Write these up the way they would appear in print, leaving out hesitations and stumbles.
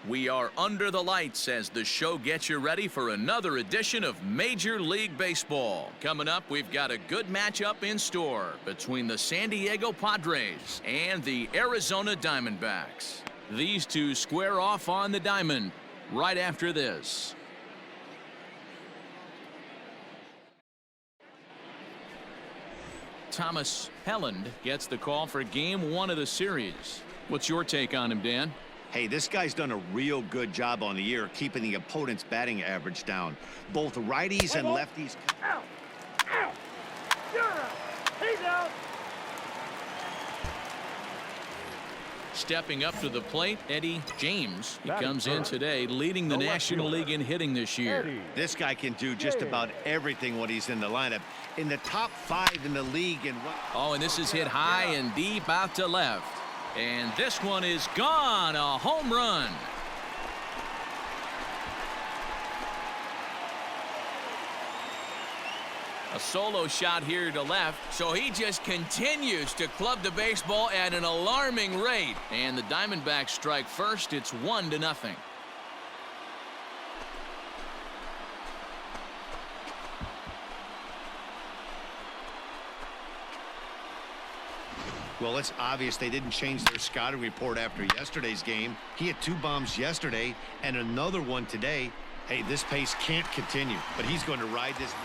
We are under the lights as the show gets you ready for another edition of Major League Baseball. Coming up, we've got a good matchup in store between the San Diego Padres and the Arizona Diamondbacks. These two square off on the diamond right after this. Thomas Helland gets the call for game 1 of the series. What's your take on him, Dan? Hey, this guy's done a real good job on the year keeping the opponent's batting average down. Both righties and lefties. Ow! Ow! You're out! He's out! Stepping up to the plate, Eddie James. He comes in today leading the National League in hitting this year. This guy can do just about everything when he's in the lineup. In the top 5 in the league. And this is hit high and deep out to left. And this one is gone, a home run. A solo shot here to left, so he just continues to club the baseball at an alarming rate. And the Diamondbacks strike first. It's 1-0. Well, it's obvious they didn't change their scouting report after yesterday's game. He had 2 bombs yesterday and another one today. Hey, this pace can't continue, but he's going to ride this way.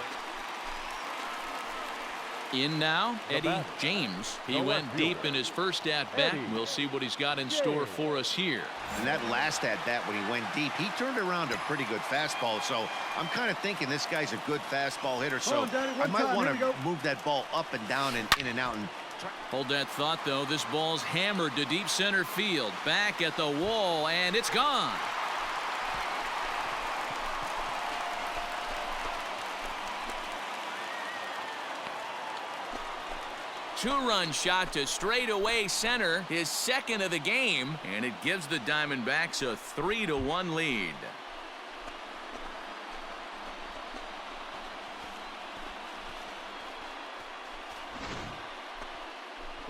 In now, Eddie James. He went deep in his first at-bat. We'll see what he's got in store for us here. And that last at-bat when he went deep, he turned around a pretty good fastball. So I'm kind of thinking this guy's a good fastball hitter. So I might want to move that ball up and down and in and out. And hold that thought, though. This ball's hammered to deep center field. Back at the wall, and it's gone. Two-run shot to straightaway center, his second of the game, and it gives the Diamondbacks a 3-1 lead.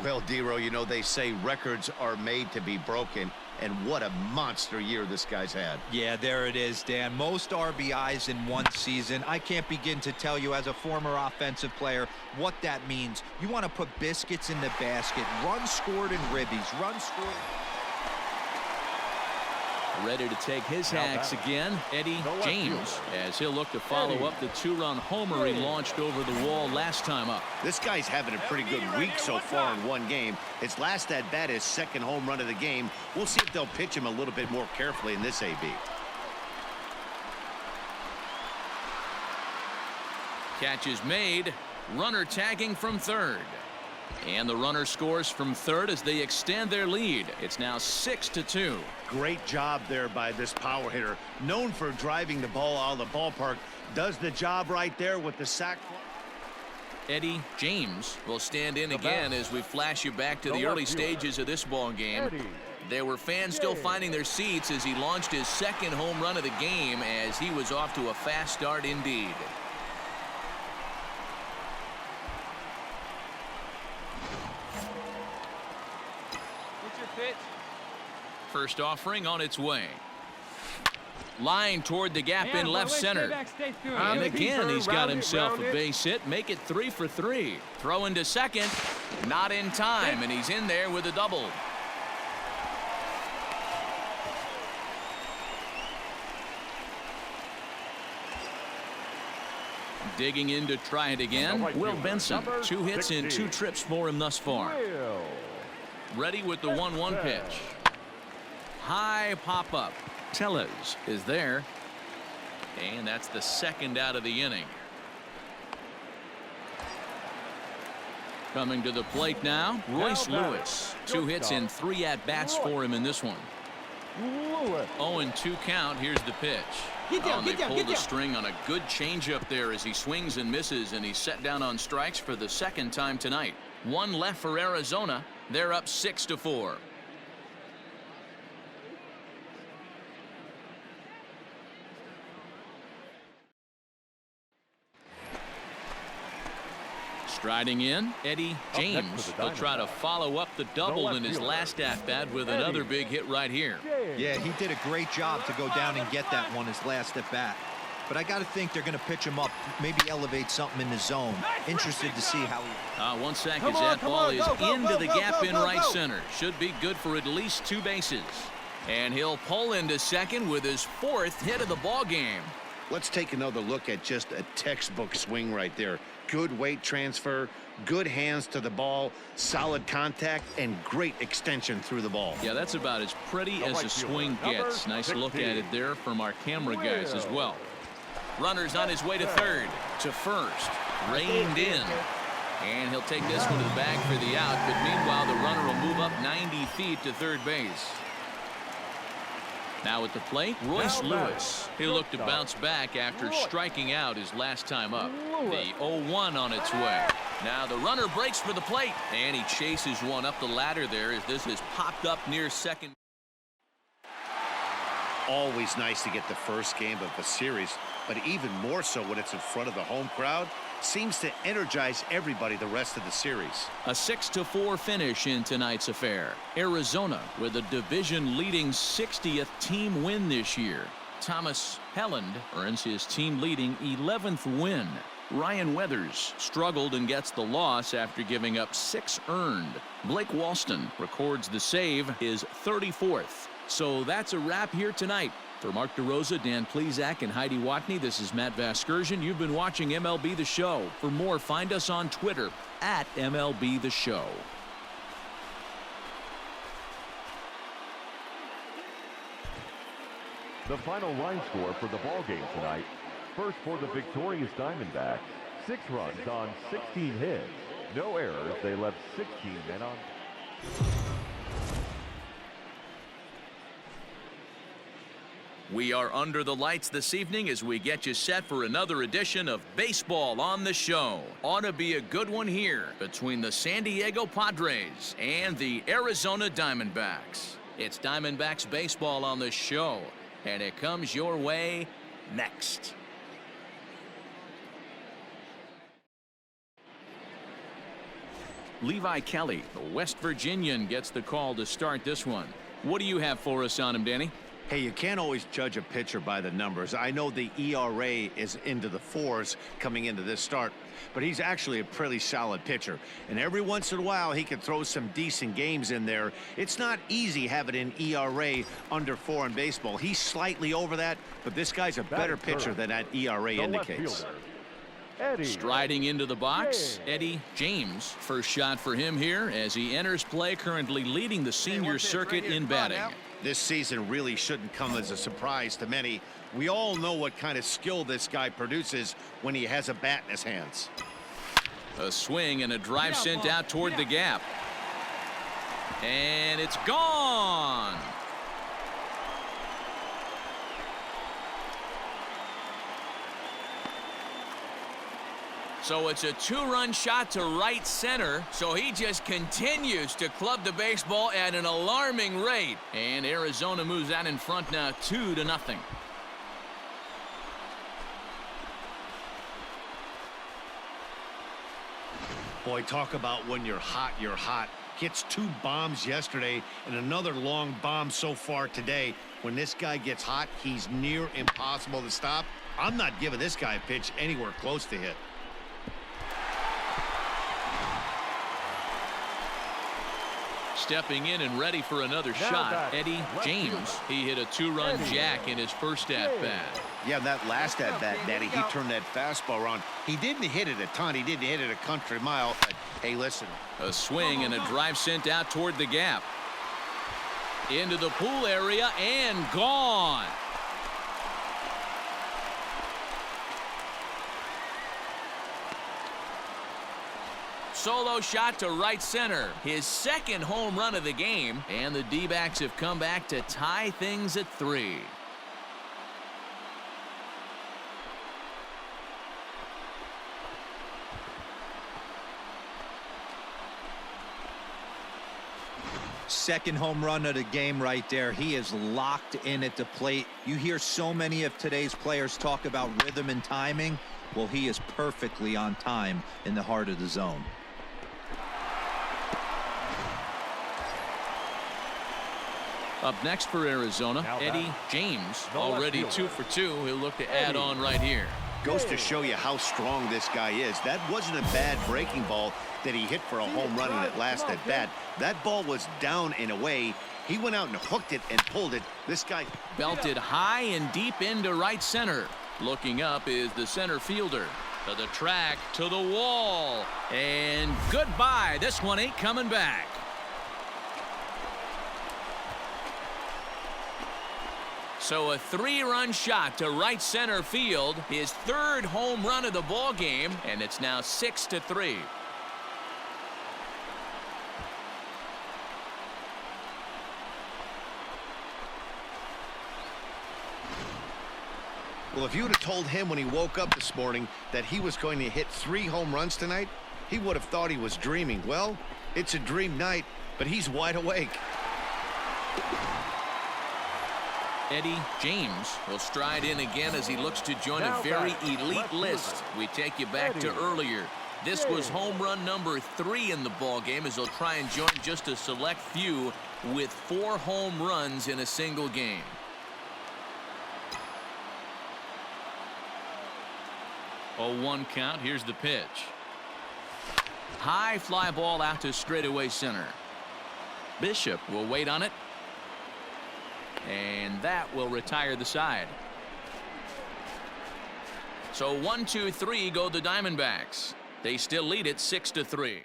well, Dero, you know, they say records are made to be broken, and what a monster year this guy's had. Yeah, there it is, Dan. Most RBIs in one season. I can't begin to tell you as a former offensive player what that means. You want to put biscuits in the basket. Runs scored and ribbies. Runs scored. Ready to take his hacks again, Eddie James, as he'll look to follow up the 2-run homer he launched over the wall last time up. This guy's having a pretty good week so far in one game. His last at-bat, his second home run of the game. We'll see if they'll pitch him a little bit more carefully in this AB. Catch is made. Runner tagging from third. And the runner scores from third as they extend their lead. It's now 6-2. Great job there by this power hitter. Known for driving the ball out of the ballpark. Does the job right there with the sac. Eddie James will stand in again as we flash you back to the early stages of this ball game. There were fans still finding their seats as he launched his second home run of the game as he was off to a fast start indeed. First offering on its way. Line toward the gap in left center. And again, he's got himself a base hit. Make it 3 for 3. Throw into second. Not in time, and he's in there with a double. Digging in to try it again. Will Benson. 2 hits in 2 trips for him thus far. Ready with the 1-1 pitch. High pop-up. Tellez is there. And that's the second out of the inning. Coming to the plate now, Royce Lewis. 2 hits in 3 at-bats for him in this one. 0-2 count. Here's the pitch. They pull the string on a good changeup there as he swings and misses, and he's set down on strikes for the second time tonight. 1 left for Arizona. They're up 6-4. Striding in, Eddie James. He'll try to follow up the double in his last at-bat with another big hit right here. Yeah, he did a great job to go down and get that one his last at-bat. But I got to think they're going to pitch him up, maybe elevate something in the zone. Interested to see how he... 1 sec as that ball is into the gap in right center. Should be good for at least 2 bases. And he'll pull into second with his 4th hit of the ball game. Let's take another look at just a textbook swing right there. Good weight transfer, good hands to the ball, solid contact, and great extension through the ball. Yeah, that's about as pretty as a swing gets. Nice look at it there from our camera guys as well. Runner's on his way to third, to first, reined in. And he'll take this one to the bag for the out, but meanwhile the runner will move up 90 feet to third base. Now at the plate, Royce Lewis. He'll look to bounce back after striking out his last time up. The 0-1 on its way. Now the runner breaks for the plate, and he chases one up the ladder there as this is popped up near second. Always nice to get the first game of a series, but even more so when it's in front of the home crowd. Seems to energize everybody the rest of the series. A 6-4 finish in tonight's affair. Arizona with a division-leading 60th team win this year. Thomas Helland earns his team-leading 11th win. Ryan Weathers struggled and gets the loss after giving up 6 earned. Blake Walston records the save, his 34th. So that's a wrap here tonight. For Mark DeRosa, Dan Plesac, and Heidi Watney, this is Matt Vasgersian. You've been watching MLB The Show. For more, find us on Twitter at MLB The Show. The final line score for the ball game tonight. First for the victorious Diamondbacks, 6 runs on 16 hits. No errors. They left 16 men on. We are under the lights this evening as we get you set for another edition of Baseball on the Show. Ought to be a good one here between the San Diego Padres and the Arizona Diamondbacks. It's Diamondbacks baseball on the Show, and it comes your way next. Levi Kelly, the West Virginian, gets the call to start this one. What do you have for us on him, Danny? Hey, you can't always judge a pitcher by the numbers. I know the ERA is into the 4s coming into this start, but he's actually a pretty solid pitcher. And every once in a while, he can throw some decent games in there. It's not easy having an ERA under 4 in baseball. He's slightly over that, but this guy's a better pitcher than that ERA indicates. Striding into the box, Eddie James. First shot for him here as he enters play, currently leading the senior circuit in batting. This season really shouldn't come as a surprise to many. We all know what kind of skill this guy produces when he has a bat in his hands. A swing and a drive sent out toward the gap. And it's gone. So it's a 2-run shot to right center. So he just continues to club the baseball at an alarming rate. And Arizona moves out in front now 2-0. Boy, talk about when you're hot, you're hot. Hits 2 bombs yesterday and another long bomb so far today. When this guy gets hot, he's near impossible to stop. I'm not giving this guy a pitch anywhere close to hit. Stepping in and ready for another shot, Eddie James. He hit a 2-run jack in his first at-bat. Yeah, that last at-bat, Daddy, he turned that fastball around. He didn't hit it a ton. He didn't hit it a country mile. But, hey, listen. A swing and a drive sent out toward the gap. Into the pool area and gone. Solo shot to right center. His second home run of the game. And the D-backs have come back to tie things at 3. Second home run of the game right there. He is locked in at the plate. You hear so many of today's players talk about rhythm and timing. Well, he is perfectly on time in the heart of the zone. Up next for Arizona, Eddie James, already 2 for 2. He'll look to add on right here. Goes to show you how strong this guy is. That wasn't a bad breaking ball that he hit for a home run in that last at bat. That ball was down and away. He went out and hooked it and pulled it. This guy Belted high and deep into right center. Looking up is the center fielder. To the track, to the wall. And goodbye. This one ain't coming back. So a 3-run shot to right center field, his 3rd home run of the ball game, and it's now 6-3. Well, if you would have told him when he woke up this morning that he was going to hit 3 home runs tonight, he would have thought he was dreaming. Well, it's a dream night, but he's wide awake. Eddie James will stride in again as he looks to join a very elite list. We take you back to earlier. This was home run number 3 in the ball game as he'll try and join just a select few with 4 home runs in a single game. Oh, 1 count. Here's the pitch. High fly ball out to straightaway center. Bishop will wait on it. And that will retire the side. So 1, 2, 3 go the Diamondbacks. They still lead it 6-3.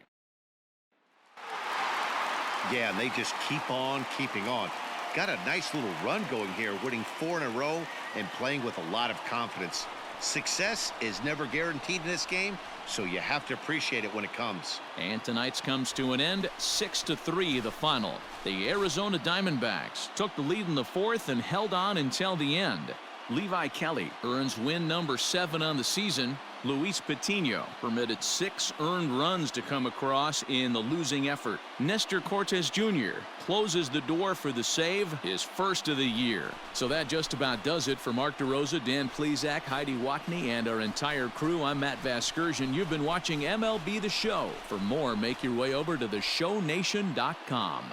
Yeah, and they just keep on keeping on. Got a nice little run going here, winning 4 in a row and playing with a lot of confidence. Success is never guaranteed in this game, so you have to appreciate it when it comes. And tonight's comes to an end, 6-3 the final. The Arizona Diamondbacks took the lead in the 4th and held on until the end. Levi Kelly earns win number 7 on the season. Luis Patino permitted 6 earned runs to come across in the losing effort. Nestor Cortes Jr. closes the door for the save, his 1st of the year. So that just about does it for Mark DeRosa, Dan Plesac, Heidi Watney, and our entire crew. I'm Matt Vasgersian. You've been watching MLB The Show. For more, make your way over to theshownation.com.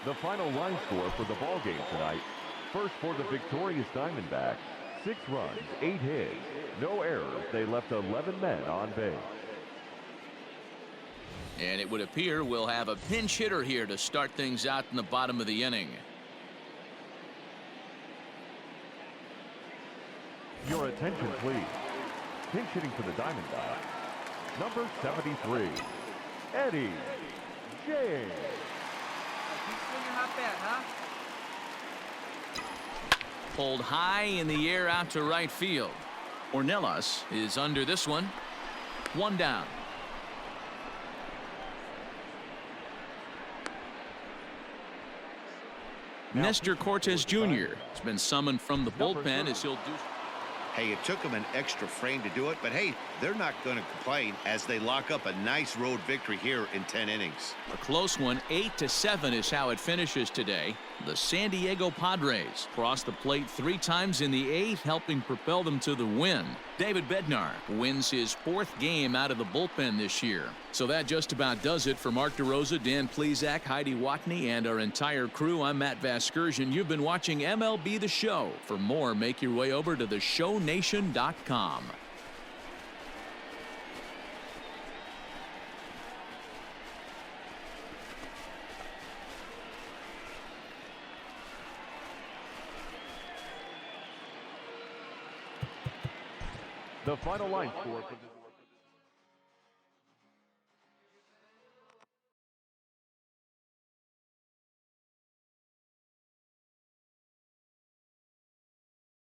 The final line score for the ball game tonight. First for the victorious Diamondbacks, 6 runs, 8 hits, no errors. They left 11 men on base. And it would appear we'll have a pinch hitter here to start things out in the bottom of the inning. Your attention, please. Pinch hitting for the Diamondbacks, number 73, Eddie James. Pulled high in the air out to right field. Ornelas is under this one. 1 down. Nestor Cortes Jr. has been summoned from the bullpen as he'll do. Hey, it took them an extra frame to do it, but hey, they're not going to complain as they lock up a nice road victory here in 10 innings. A close one, 8-7 is how it finishes today. The San Diego Padres crossed the plate 3 times in the 8th, helping propel them to the win. David Bednar wins his 4th game out of the bullpen this year. So that just about does it for Mark DeRosa, Dan Plesac, Heidi Watney, and our entire crew. I'm Matt Vasgersian. You've been watching MLB The Show. For more, make your way over to theshownation.com. The final line score for the